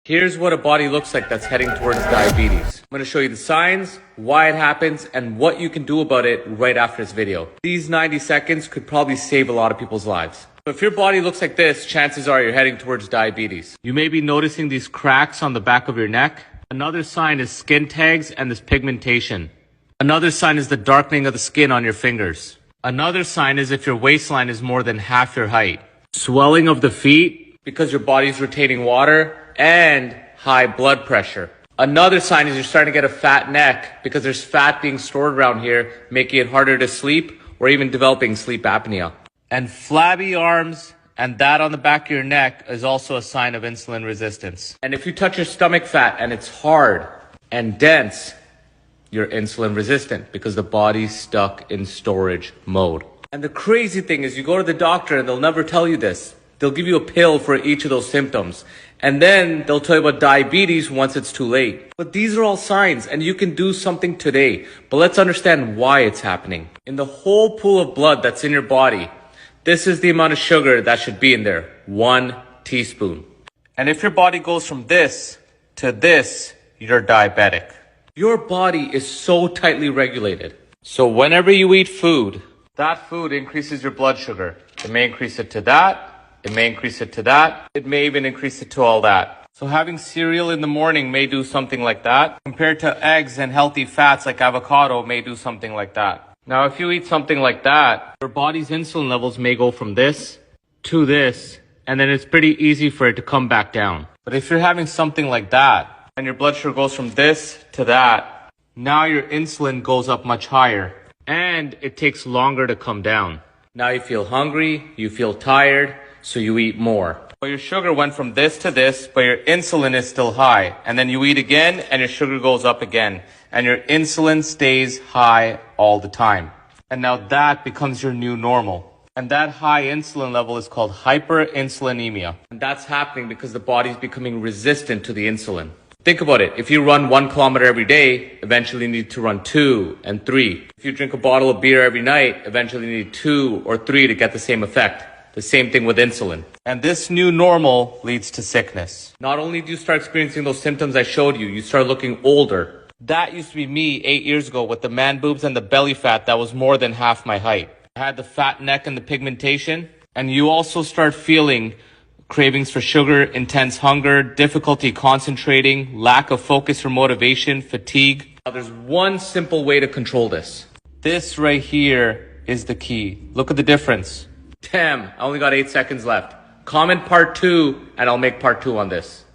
Here's what a body looks like that's heading towards diabetes. I'm going to show you the signs, why it happens, and what you can do about it right after this video. These 90 seconds could probably save a lot of people's lives. So if your body looks like this, chances are you're heading towards diabetes. You may be noticing these cracks on the back of your neck. Another sign is skin tags and this pigmentation. Another sign is the darkening of the skin on your fingers. Another sign is if your waistline is more than half your height. Swelling of the feet because your body's retaining water, and high blood pressure. Another sign is you're starting to get a fat neck because there's fat being stored around here, making it harder to sleep or even developing sleep apnea. And flabby arms and that on the back of your neck is also a sign of insulin resistance. And if you touch your stomach fat and it's hard and dense, you're insulin resistant because the body's stuck in storage mode. And the crazy thing is you go to the doctor and they'll never tell you this. They'll give you a pill for each of those symptoms. And then they'll tell you about diabetes once it's too late. But these are all signs and you can do something today. But let's understand why it's happening. In the whole pool of blood that's in your body, this is the amount of sugar that should be in there. 1 teaspoon. And if your body goes from this to this, you're diabetic. Your body is so tightly regulated. So whenever you eat food, that food increases your blood sugar. It may increase it to that. It may increase it to that. It may even increase it to all that. So having cereal in the morning may do something like that. Compared to eggs and healthy fats like avocado may do something like that. Now, if you eat something like that, your body's insulin levels may go from this to this, and then it's pretty easy for it to come back down. But if you're having something like that, and your blood sugar goes from this to that, now your insulin goes up much higher, and it takes longer to come down. Now you feel hungry, you feel tired, so you eat more. But your sugar went from this to this, but your insulin is still high. And then you eat again, and your sugar goes up again. And your insulin stays high all the time. And now that becomes your new normal. And that high insulin level is called hyperinsulinemia. And that's happening because the body's becoming resistant to the insulin. Think about it. If you run 1 kilometer every day, eventually you need to run 2 and 3. If you drink a bottle of beer every night, eventually you need 2 or 3 to get the same effect. The same thing with insulin. And this new normal leads to sickness. Not only do you start experiencing those symptoms I showed you, you start looking older. That used to be me 8 years ago with the man boobs and the belly fat that was more than half my height. I had the fat neck and the pigmentation. And you also start feeling cravings for sugar, intense hunger, difficulty concentrating, lack of focus or motivation, fatigue. Now there's one simple way to control this. This right here is the key. Look at the difference. Damn, I only got 8 seconds left. Comment part 2 and I'll make part 2 on this.